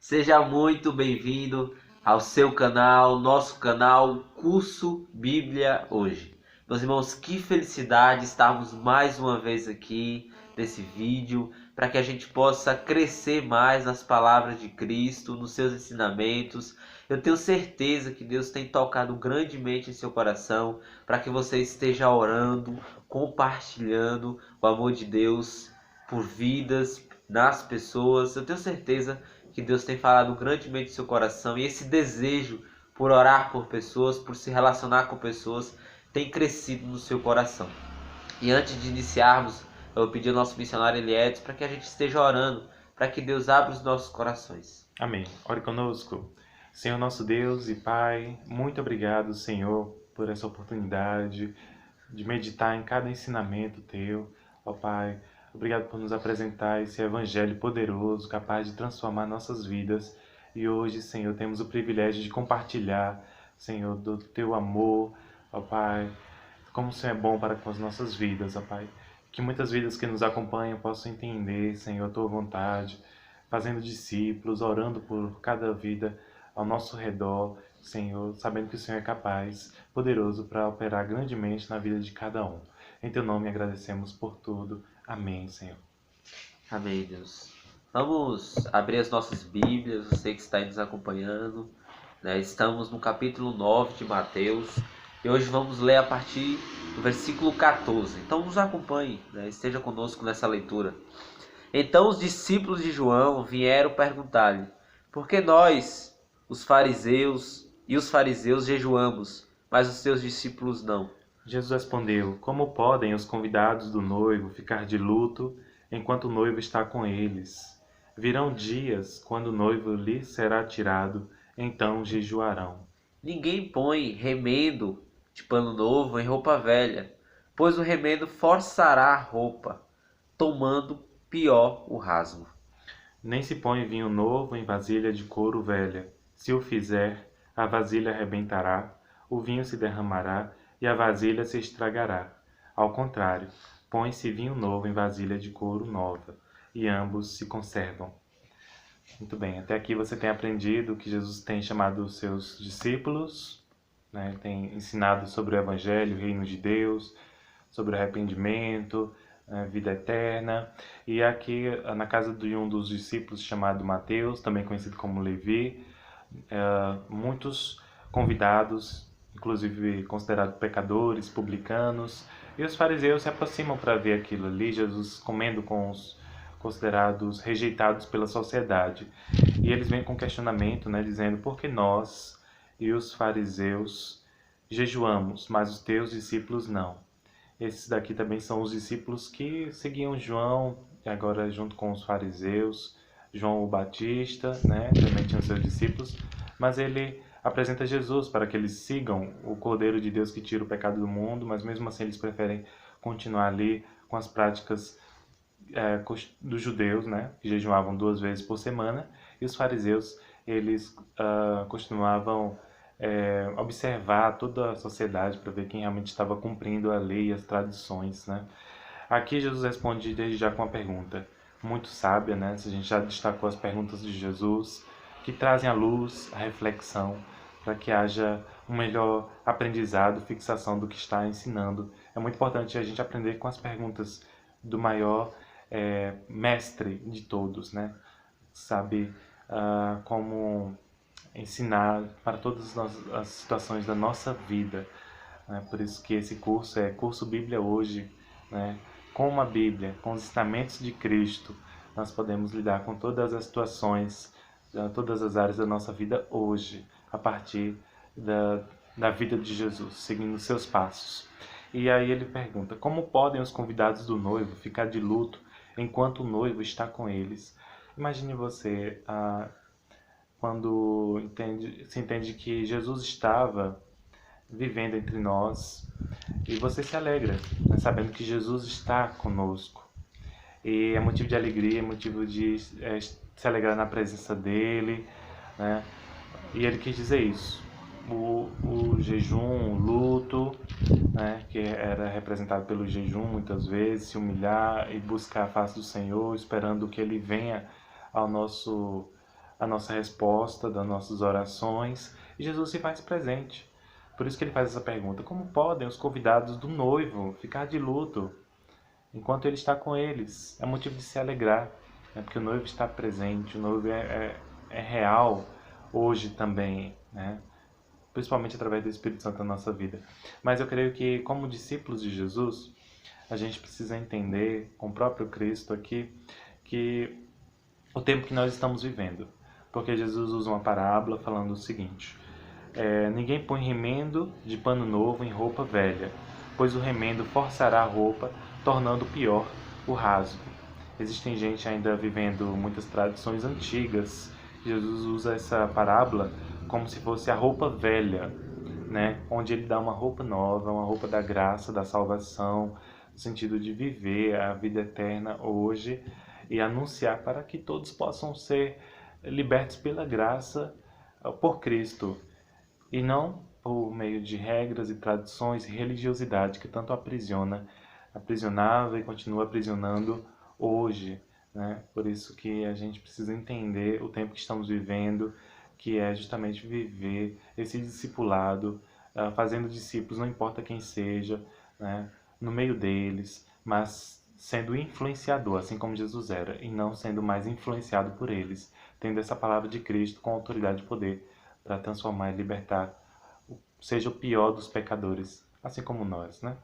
Seja muito bem-vindo ao seu canal, nosso canal Curso Bíblia Hoje. Meus irmãos, que felicidade estarmos mais uma vez aqui nesse vídeo para que a gente possa crescer mais nas palavras de Cristo, nos seus ensinamentos. Eu tenho certeza que Deus tem tocado grandemente em seu coração para que você esteja orando, compartilhando o amor de Deus por vidas, nas pessoas. Eu tenho certeza que Deus tem falado grandemente em seu coração e esse desejo por orar por pessoas, por se relacionar com pessoas, tem crescido no seu coração. E antes de iniciarmos, eu vou pedir ao nosso missionário Eliédes para que a gente esteja orando, para que Deus abra os nossos corações. Amém. Ore conosco. Senhor nosso Deus e Pai, muito obrigado, Senhor, por essa oportunidade de meditar em cada ensinamento Teu. Ó Pai, obrigado por nos apresentar esse Evangelho poderoso, capaz de transformar nossas vidas. E hoje, Senhor, temos o privilégio de compartilhar, Senhor, do Teu amor, ó Pai, como o Senhor é bom para com as nossas vidas, ó Pai. Que muitas vidas que nos acompanham possam entender, Senhor, a Tua vontade, fazendo discípulos, orando por cada vida ao nosso redor, Senhor, sabendo que o Senhor é capaz, poderoso para operar grandemente na vida de cada um. Em Teu nome agradecemos por tudo. Amém, Senhor. Amém, Deus. Vamos abrir as nossas Bíblias, você que está aí nos acompanhando, né? Estamos no capítulo 9 de Mateus e hoje vamos ler a partir do versículo 14. Então nos acompanhe, né? Esteja conosco nessa leitura. Então os discípulos de João vieram perguntar-lhe: por que nós, os fariseus jejuamos, mas os teus discípulos não? Jesus respondeu: como podem os convidados do noivo ficar de luto enquanto o noivo está com eles? Virão dias quando o noivo lhe será tirado, então jejuarão. Ninguém põe remendo de pano novo em roupa velha, pois o remendo forçará a roupa, tomando pior o rasgo. Nem se põe vinho novo em vasilha de couro velha. Se o fizer, a vasilha arrebentará, o vinho se derramará e a vasilha se estragará. Ao contrário, põe-se vinho novo em vasilha de couro nova, e ambos se conservam. Muito bem, até aqui você tem aprendido que Jesus tem chamado os seus discípulos, né? Tem ensinado sobre o Evangelho, o reino de Deus, sobre o arrependimento, vida eterna. E aqui na casa de um dos discípulos chamado Mateus, também conhecido como Levi, muitos convidados, inclusive considerados pecadores, publicanos, e os fariseus se aproximam para ver aquilo ali, Jesus comendo com os considerados rejeitados pela sociedade. E eles vêm com questionamento, né, dizendo: por que nós e os fariseus jejuamos, mas os teus discípulos não? Esses daqui também são os discípulos que seguiam João, agora junto com os fariseus, João o Batista, né, também tinham seus discípulos, mas ele apresenta Jesus para que eles sigam o Cordeiro de Deus que tira o pecado do mundo, mas mesmo assim eles preferem continuar ali com as práticas dos judeus, né, que jejuavam 2 vezes por semana, e os fariseus, eles costumavam observar toda a sociedade para ver quem realmente estava cumprindo a lei e as tradições, né. Aqui Jesus responde desde já com uma pergunta muito sábia, né, se a gente já destacou as perguntas de Jesus, que trazem à luz a reflexão para que haja um melhor aprendizado, fixação do que está ensinando. É muito importante a gente aprender com as perguntas do maior mestre de todos, né? Sabe como ensinar para todas as situações da nossa vida. Né? Por isso que esse curso é Curso Bíblia Hoje, né? Com a Bíblia, com os ensinamentos de Cristo, nós podemos lidar com todas as situações, todas as áreas da nossa vida hoje, a partir da vida de Jesus, seguindo seus passos. E aí ele pergunta: como podem os convidados do noivo ficar de luto enquanto o noivo está com eles? Imagine você, quando se entende que Jesus estava vivendo entre nós e você se alegra, né, sabendo que Jesus está conosco. E é motivo de alegria, é motivo de se alegrar na presença dele, né? E ele quis dizer isso. O jejum, o luto, né, que era representado pelo jejum muitas vezes, se humilhar e buscar a face do Senhor, esperando que Ele venha ao nosso a nossa resposta das nossas orações, e Jesus se faz presente. Por isso que ele faz essa pergunta: como podem os convidados do noivo ficar de luto enquanto ele está com eles? É motivo de se alegrar, né? Porque o noivo está presente, o noivo é real hoje também, né? Principalmente através do Espírito Santo na nossa vida. Mas eu creio que, como discípulos de Jesus, a gente precisa entender, com o próprio Cristo aqui, que o tempo que nós estamos vivendo. Porque Jesus usa uma parábola falando o seguinte: ninguém põe remendo de pano novo em roupa velha, pois o remendo forçará a roupa, tornando pior o rasgo. Existem gente ainda vivendo muitas tradições antigas. Jesus usa essa parábola como se fosse a roupa velha, né? Onde ele dá uma roupa nova, uma roupa da graça, da salvação, no sentido de viver a vida eterna hoje e anunciar para que todos possam ser libertos pela graça por Cristo, e não por meio de regras e tradições e religiosidade que tanto aprisionava e continua aprisionando hoje, né? Por isso que a gente precisa entender o tempo que estamos vivendo, que é justamente viver esse discipulado, fazendo discípulos, não importa quem seja, né? No meio deles, mas sendo influenciador, assim como Jesus era, e não sendo mais influenciado por eles, tendo essa palavra de Cristo com autoridade e poder para transformar e libertar, seja o pior dos pecadores, assim como nós, né?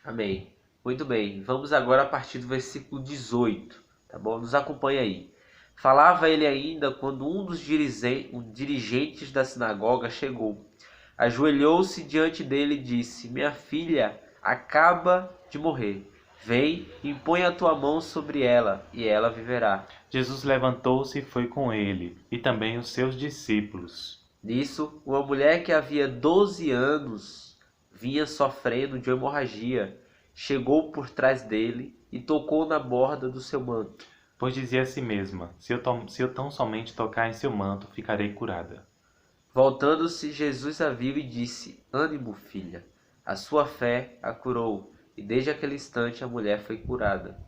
Amém. Muito bem. Vamos agora a partir do versículo 18, tá bom? Nos acompanha aí. Falava ele ainda quando um dos dirigentes da sinagoga chegou. Ajoelhou-se diante dele e disse: Minha filha acaba de morrer. Vem, impõe a tua mão sobre ela, e ela viverá. Jesus levantou-se e foi com ele, e também os seus discípulos. Nisso, uma mulher que havia 12 anos vinha sofrendo de hemorragia, chegou por trás dele e tocou na borda do seu manto. Pois dizia a si mesma: se eu tão somente tocar em seu manto, ficarei curada. Voltando-se, Jesus a viu e disse: Ânimo, filha, a sua fé a curou. E desde aquele instante a mulher foi curada.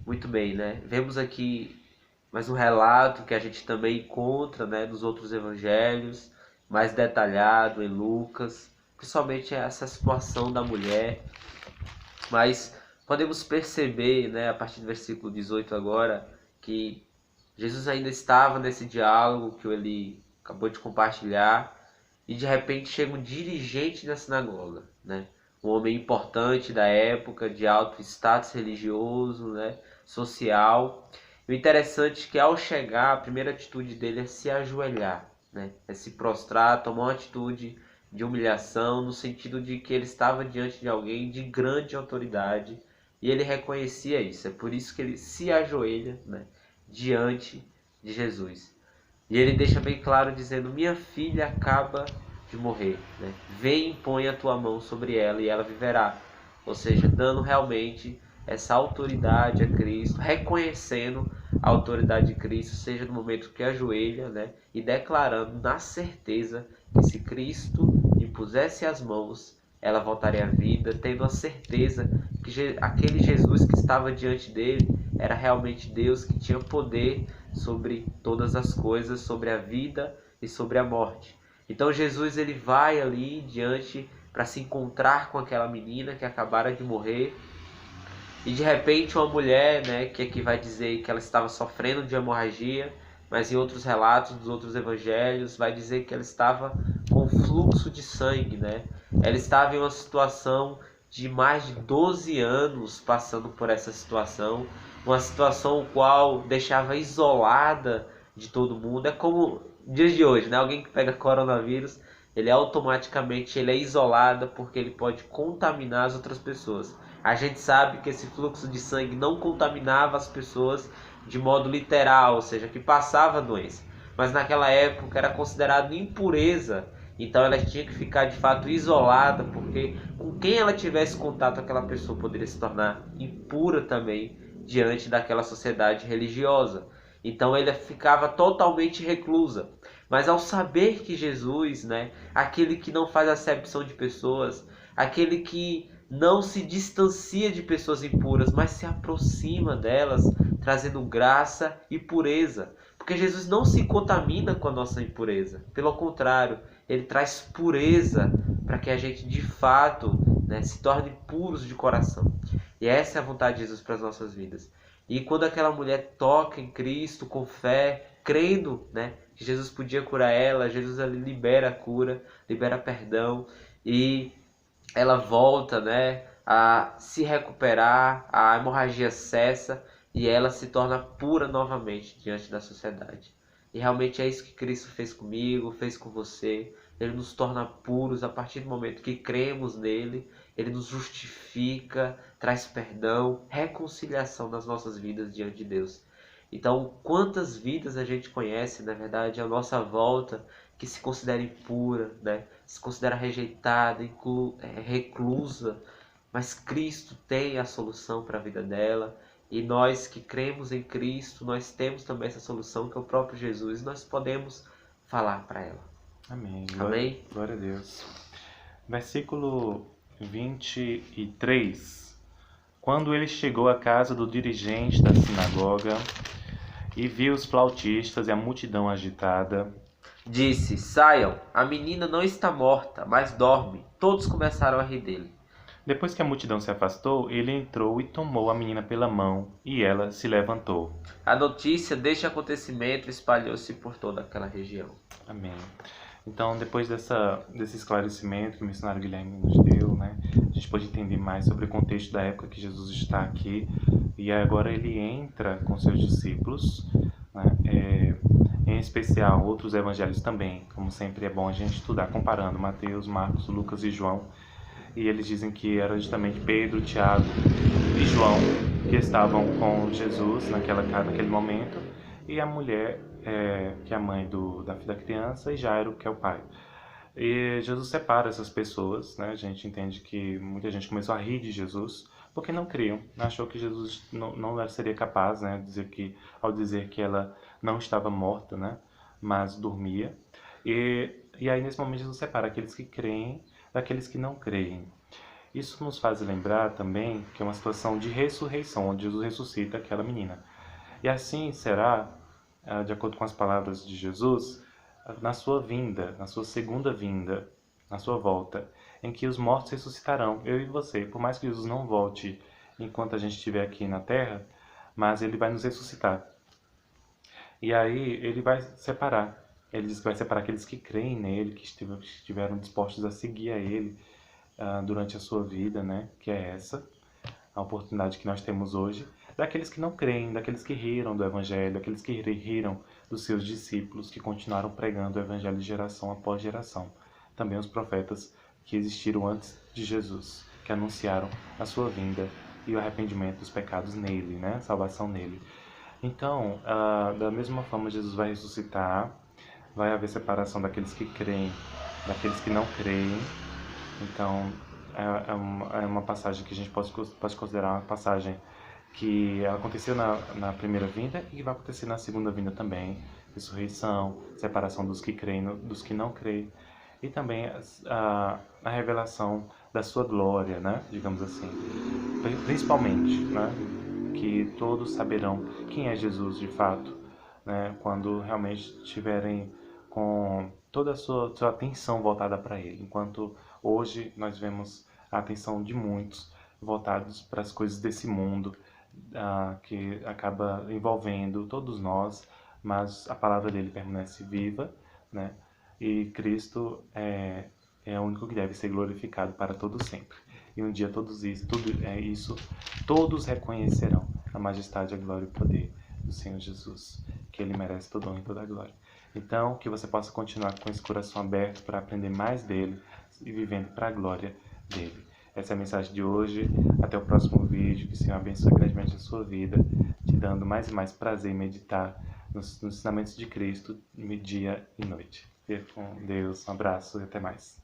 Muito bem, né? Vemos aqui mais um relato que a gente também encontra, né, nos outros evangelhos, mais detalhado em Lucas, principalmente essa situação da mulher. Mas podemos perceber, né, a partir do versículo 18 agora, que Jesus ainda estava nesse diálogo que ele acabou de compartilhar, e de repente chega um dirigente da sinagoga, né? Um homem importante da época, de alto status religioso, né? Social. E o interessante é que ao chegar, a primeira atitude dele é se ajoelhar, né? É se prostrar, tomar uma atitude de humilhação, no sentido de que ele estava diante de alguém de grande autoridade, e ele reconhecia isso. É por isso que ele se ajoelha, né, diante de Jesus. E ele deixa bem claro dizendo: minha filha acaba de morrer, né? Vem e põe a tua mão sobre ela e ela viverá. Ou seja, dando realmente essa autoridade a Cristo, reconhecendo a autoridade de Cristo, seja no momento que ajoelha, né? E declarando na certeza que se Cristo impusesse as mãos, ela voltaria à vida, tendo a certeza que aquele Jesus que estava diante dele era realmente Deus, que tinha poder sobre todas as coisas, sobre a vida e sobre a morte. Então Jesus ele vai ali diante para se encontrar com aquela menina que acabara de morrer, e de repente uma mulher, né, que aqui vai dizer que ela estava sofrendo de hemorragia, mas em outros relatos dos outros evangelhos vai dizer que ela estava com fluxo de sangue, né? Ela estava em uma situação de mais de 12 anos passando por essa situação, uma situação qual deixava isolada de todo mundo. É como dias de hoje, né? Alguém que pega coronavírus, ele automaticamente é isolado porque ele pode contaminar as outras pessoas. A gente sabe que esse fluxo de sangue não contaminava as pessoas de modo literal, ou seja, que passava a doença. Mas naquela época era considerado impureza, então ela tinha que ficar de fato isolada, porque com quem ela tivesse contato aquela pessoa poderia se tornar impura também diante daquela sociedade religiosa. Então ela ficava totalmente reclusa. Mas ao saber que Jesus, né, aquele que não faz acepção de pessoas, aquele que não se distancia de pessoas impuras, mas se aproxima delas, trazendo graça e pureza. Porque Jesus não se contamina com a nossa impureza. Pelo contrário, ele traz pureza para que a gente de fato, né, se torne puros de coração. E essa é a vontade de Jesus para as nossas vidas. E quando aquela mulher toca em Cristo com fé, crendo, né, que Jesus podia curar ela, Jesus ali libera a cura, libera perdão e ela volta, né, a se recuperar, a hemorragia cessa e ela se torna pura novamente diante da sociedade. E realmente é isso que Cristo fez comigo, fez com você. Ele nos torna puros a partir do momento que cremos nele. Ele nos justifica, traz perdão, reconciliação nas nossas vidas diante de Deus. Então, quantas vidas a gente conhece, na verdade, à nossa volta, que se considera impura, né? Se considera rejeitada, reclusa, mas Cristo tem a solução para a vida dela. E nós que cremos em Cristo, nós temos também essa solução, que é o próprio Jesus, e nós podemos falar para ela. Amém. Amém? Glória a Deus. Versículo 23. Quando ele chegou à casa do dirigente da sinagoga e viu os flautistas e a multidão agitada, disse: saiam, a menina não está morta, mas dorme. Todos começaram a rir dele. Depois que a multidão se afastou, ele entrou e tomou a menina pela mão, e ela se levantou. A notícia deste acontecimento espalhou-se por toda aquela região. Amém. Então, depois desse esclarecimento que o missionário Guilherme nos deu, né, a gente pode entender mais sobre o contexto da época que Jesus está aqui. E agora ele entra com seus discípulos, né, em especial outros evangelhos também. Como sempre é bom a gente estudar comparando Mateus, Marcos, Lucas e João. E eles dizem que era justamente Pedro, Tiago e João que estavam com Jesus naquele momento, e a mulher, que é a mãe da criança, e Jairo, que é o pai. E Jesus separa essas pessoas, né? A gente entende que muita gente começou a rir de Jesus porque não criam, achou que Jesus não seria capaz, né, ao dizer que ela não estava morta, né, mas dormia. E aí nesse momento Jesus separa aqueles que creem daqueles que não creem. Isso nos faz lembrar também que é uma situação de ressurreição, onde Jesus ressuscita aquela menina. E assim será, de acordo com as palavras de Jesus, na sua vinda, na sua segunda vinda, na sua volta, em que os mortos ressuscitarão, eu e você. Por mais que Jesus não volte enquanto a gente estiver aqui na Terra, mas ele vai nos ressuscitar. E aí ele vai separar. Ele diz que vai separar aqueles que creem nele, que estiveram dispostos a seguir a ele durante a sua vida, né? Que é essa, a oportunidade que nós temos hoje, daqueles que não creem, daqueles que riram do Evangelho, daqueles que riram dos seus discípulos, que continuaram pregando o Evangelho de geração após geração. Também os profetas que existiram antes de Jesus, que anunciaram a sua vinda e o arrependimento dos pecados nele, né? Salvação nele. Então, da mesma forma, Jesus vai ressuscitar, vai haver separação daqueles que creem, daqueles que não creem. Então, é uma passagem que a gente pode considerar uma passagem que aconteceu na primeira vinda e que vai acontecer na segunda vinda também. Ressurreição, separação dos que creem, dos que não creem. E também a revelação da sua glória, né? Digamos assim. Principalmente, né? Que todos saberão quem é Jesus de fato, né? Quando realmente estiverem com toda a sua atenção voltada para Ele. Enquanto hoje nós vemos a atenção de muitos voltados para as coisas desse mundo, que acaba envolvendo todos nós, mas a palavra dele permanece viva, né? E Cristo é o único que deve ser glorificado para todo sempre. E um dia todos reconhecerão a majestade, a glória e o poder do Senhor Jesus, que Ele merece todo honra e toda a glória. Então, que você possa continuar com esse coração aberto para aprender mais dele e vivendo para a glória dele. Essa é a mensagem de hoje. Até o próximo vídeo. Que o Senhor abençoe grandemente a sua vida, te dando mais e mais prazer em meditar nos ensinamentos de Cristo, dia e noite. Fique com Deus. Um abraço e até mais.